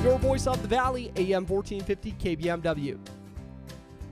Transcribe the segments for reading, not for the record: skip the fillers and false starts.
your voice of the valley, AM 1450 KBMW.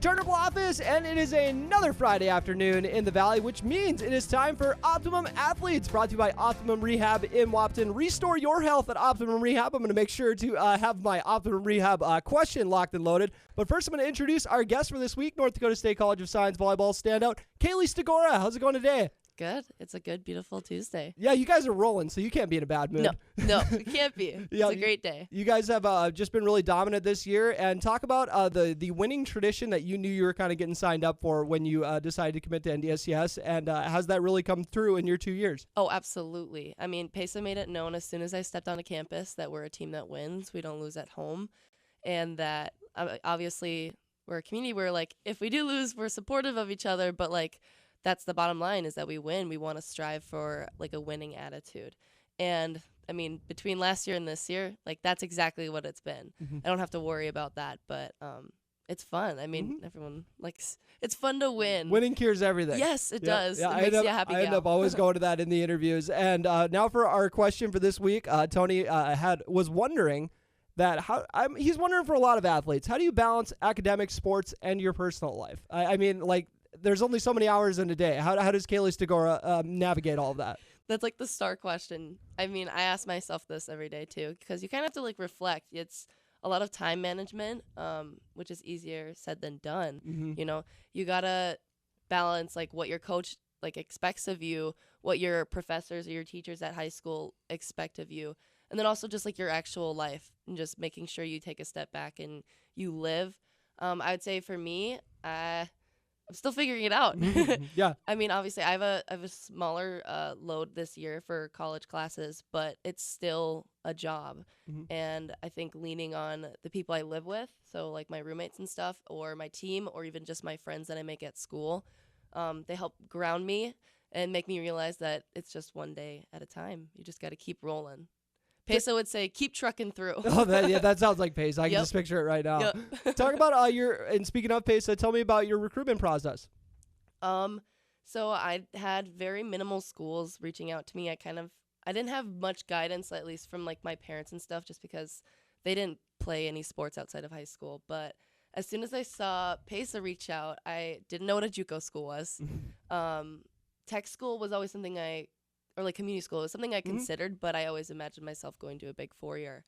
Turntable Office, and it is another Friday afternoon in the Valley, which means it is time for Optimum Athletes, brought to you by Optimum Rehab in Wapton. Restore your health at Optimum Rehab. I'm going to make sure to have my Optimum Rehab question locked and loaded. But first, I'm going to introduce our guest for this week, North Dakota State College of Science volleyball standout, Kaylee Stegora. How's it going today? Good. It's a good, beautiful Tuesday. Yeah, you guys are rolling, so you can't be in a bad mood. No, it can't be. Yeah, it's a great day. You guys have just been really dominant this year. And talk about the winning tradition that you knew you were kind of getting signed up for when you decided to commit to NDSCS. And has that really come through in your 2 years? Oh, absolutely. I mean, PESA made it known as soon as I stepped onto campus that we're a team that wins. We don't lose at home. And that obviously we're a community where, like, if we do lose, we're supportive of each other. But, like, that's the bottom line, is that we win. We want to strive for, like, a winning attitude. And, I mean, between last year and this year, like, that's exactly what it's been. I don't have to worry about that, but it's fun. I mean, everyone likes – it's fun to win. Winning cures everything. Yes, it does. Yeah, it makes you a happy I end up always going to that in the interviews. And now for our question for this week, Tony was wondering that he's wondering for a lot of athletes, how do you balance academic, sports, and your personal life? I mean, like, there's only so many hours in a day. How does Kaylee Stegora navigate all of that? That's like the star question. I mean, I ask myself this every day too, because you kind of have to, like, reflect. It's a lot of time management, which is easier said than done. You know, you gotta balance, like, what your coach, like, expects of you, what your professors or your teachers at high school expect of you, and then also just, like, your actual life, and just making sure you take a step back and you live. I would say for me, I'm still figuring it out. Yeah. I mean, obviously, I have a smaller load this year for college classes, but it's still a job. And I think leaning on the people I live with, so, like, my roommates and stuff, or my team, or even just my friends that I make at school, they help ground me and make me realize that it's just one day at a time. You just got to keep rolling. PESA would say, keep trucking through. Oh, that sounds like PESA. I can just picture it right now. Talk about and speaking of PESA, tell me about your recruitment process. So I had very minimal schools reaching out to me. I didn't have much guidance, at least from, like, my parents and stuff, just because they didn't play any sports outside of high school. But as soon as I saw PESA reach out, I didn't know what a JUCO school was. Tech school was always something or, like, community school was something I considered, but I always imagined myself going to a big 4-year.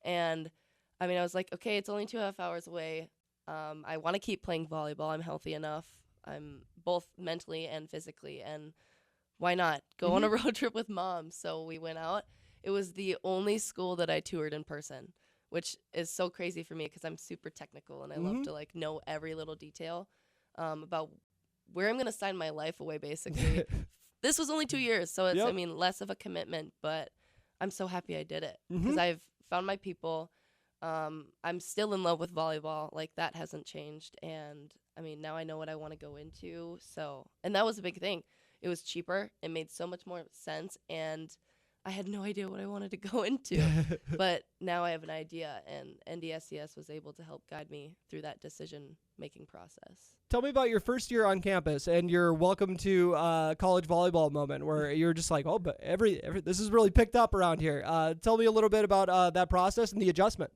And, I mean, I was like, okay, it's only 2.5 hours away. I want to keep playing volleyball. I'm healthy enough. I'm both mentally and physically. And why not go on a road trip with mom? So we went out. It was the only school that I toured in person, which is so crazy for me because I'm super technical and I love to, like, know every little detail about where I'm going to sign my life away, basically. This was only 2 years, so it's, I mean, less of a commitment, but I'm so happy I did it because I've found my people. I'm still in love with volleyball. Like, that hasn't changed. And, I mean, now I know what I want to go into. So, and that was a big thing. It was cheaper. It made so much more sense. And I had no idea what I wanted to go into. But now I have an idea, and NDSCS was able to help guide me through that decision-making process. Tell me about your first year on campus and your welcome to college volleyball moment where you're just like, oh, but this is really picked up around here. Tell me a little bit about that process and the adjustment.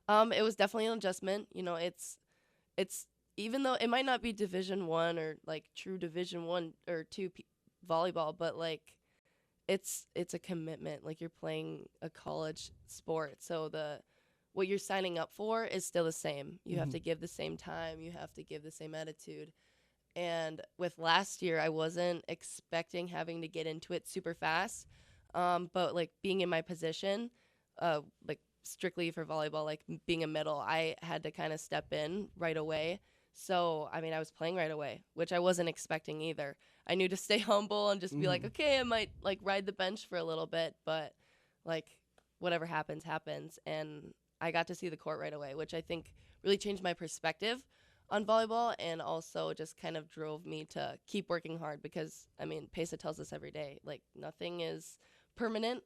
It was definitely an adjustment. You know, it's even though it might not be Division I or, like, true Division I or II volleyball, but, like, it's a commitment. Like, you're playing a college sport, so what you're signing up for is still the same. You have to give the same time. You have to give the same attitude. And with last year, I wasn't expecting having to get into it super fast. But, like, being in my position, like, strictly for volleyball, like, being a middle, I had to kind of step in right away. So, I mean, I was playing right away, which I wasn't expecting either. I knew to stay humble and just be like, okay, I might, like, ride the bench for a little bit, but, like, whatever happens, happens. And I got to see the court right away, which I think really changed my perspective on volleyball and also just kind of drove me to keep working hard because, I mean, PESA tells us every day, like, nothing is permanent.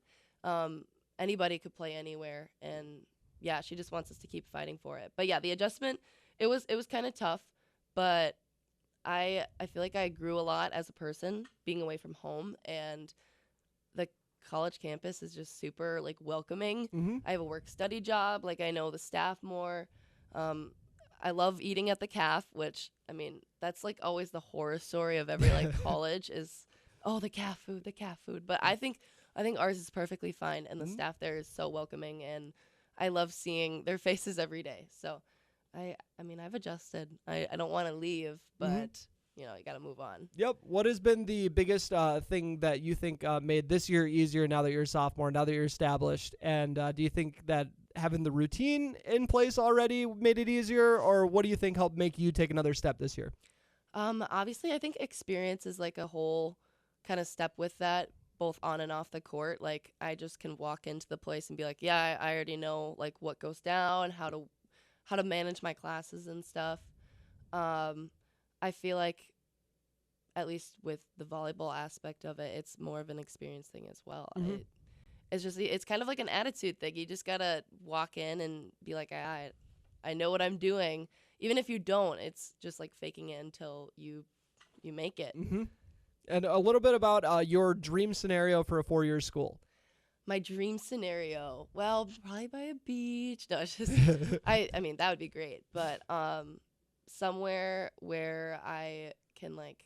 Anybody could play anywhere. And, yeah, she just wants us to keep fighting for it. But, yeah, the adjustment, it was kind of tough, but I feel like I grew a lot as a person being away from home, and the college campus is just super like welcoming. Mm-hmm. I have a work study job. Like I know the staff more. I love eating at the caf, which I mean, that's like always the horror story of every like college is, oh, the caf food. But I think ours is perfectly fine, and the staff there is so welcoming, and I love seeing their faces every day. So I mean, I've adjusted. I don't want to leave, but you got to move on. Yep. What has been the biggest thing that you think made this year easier now that you're a sophomore, now that you're established? And do you think that having the routine in place already made it easier, or what do you think helped make you take another step this year? Obviously, I think experience is like a whole kind of step with that, both on and off the court. Like I just can walk into the place and be like, yeah, I already know like what goes down, how to manage my classes and stuff. I feel like at least with the volleyball aspect of it, it's more of an experience thing as well. Mm-hmm. It's kind of like an attitude thing. You just gotta walk in and be like, I know what I'm doing. Even if you don't, it's just like faking it until you make it. Mm-hmm. And a little bit about your dream scenario for a 4-year school. My dream scenario, well, probably by a beach. No, it's just I mean that would be great, but somewhere where I can like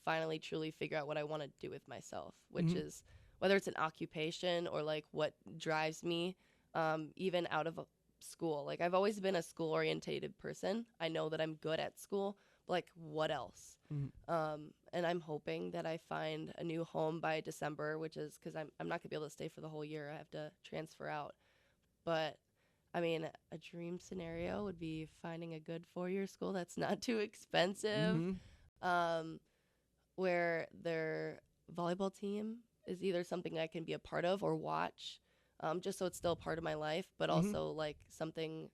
finally truly figure out what I want to do with myself, which is whether it's an occupation or like what drives me, even out of school. Like I've always been a school orientated person. I know that I'm good at school, but like what else? And I'm hoping that I find a new home by December, which is because I'm not gonna be able to stay for the whole year. I have to transfer out. But I mean, a dream scenario would be finding a good 4-year school that's not too expensive, where their volleyball team is either something I can be a part of or watch, just so it's still a part of my life, but also like something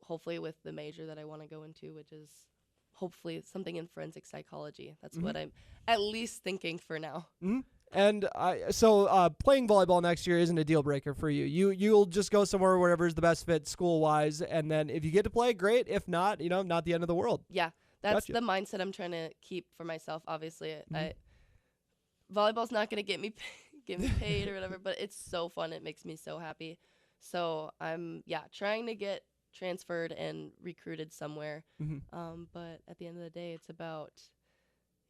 hopefully with the major that I want to go into, which is hopefully something in forensic psychology. That's what I'm at least thinking for now. And so playing volleyball next year isn't a deal breaker for you. You'll just go somewhere wherever is the best fit school wise, and then if you get to play, great. If not, not the end of the world. Yeah, that's the mindset I'm trying to keep for myself. Obviously, volleyball's not going to get me paid or whatever, but it's so fun. It makes me so happy. So I'm trying to get transferred and recruited somewhere. But at the end of the day, it's about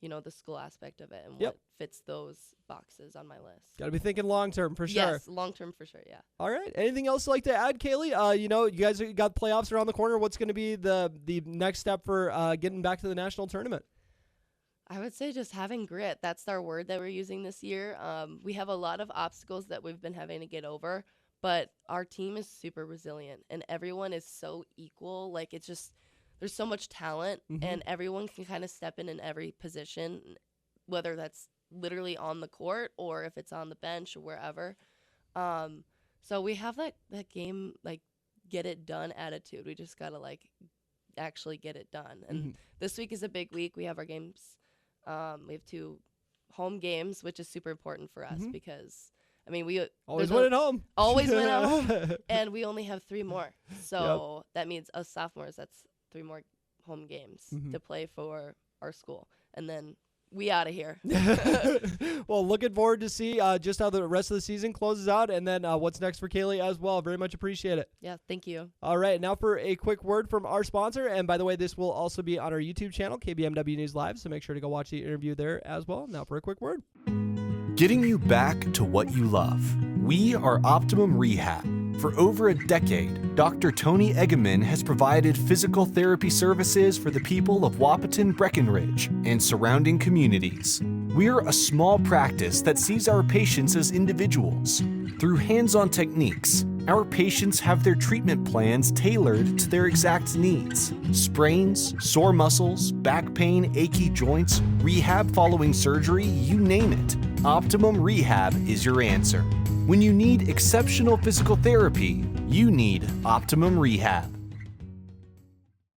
the school aspect of it and what fits those boxes on my list. Got to be thinking long term for sure. Yes, long term for sure. Yeah. All right. Anything else you'd like to add, Kaylee? You guys got playoffs around the corner. What's going to be the next step for getting back to the national tournament? I would say just having grit. That's our word that we're using this year. We have a lot of obstacles that we've been having to get over, but our team is super resilient and everyone is so equal. Like it's just, there's so much talent and everyone can kind of step in every position, whether that's literally on the court or if it's on the bench or wherever. So we have that game, like get it done attitude. We just got to like actually get it done. And this week is a big week. We have our games. We have 2 home games, which is super important for us because I mean, we always win at home. Always win at home. And we only have 3 more. So that means us sophomores, that's 3 more home games to play for our school. And then we out of here. Well, looking forward to see just how the rest of the season closes out and then what's next for Kaylee as well. Very much appreciate it. Yeah, thank you. All right, now for a quick word from our sponsor. And by the way, this will also be on our YouTube channel, KBMW News Live, so make sure to go watch the interview there as well. Now for a quick word. Getting you back to what you love. We are Optimum Rehab. For over a decade, Dr. Tony Eggeman has provided physical therapy services for the people of Wahpeton, Breckenridge, and surrounding communities. We're a small practice that sees our patients as individuals. Through hands-on techniques, our patients have their treatment plans tailored to their exact needs. Sprains, sore muscles, back pain, achy joints, rehab following surgery, you name it. Optimum Rehab is your answer. When you need exceptional physical therapy, you need Optimum Rehab.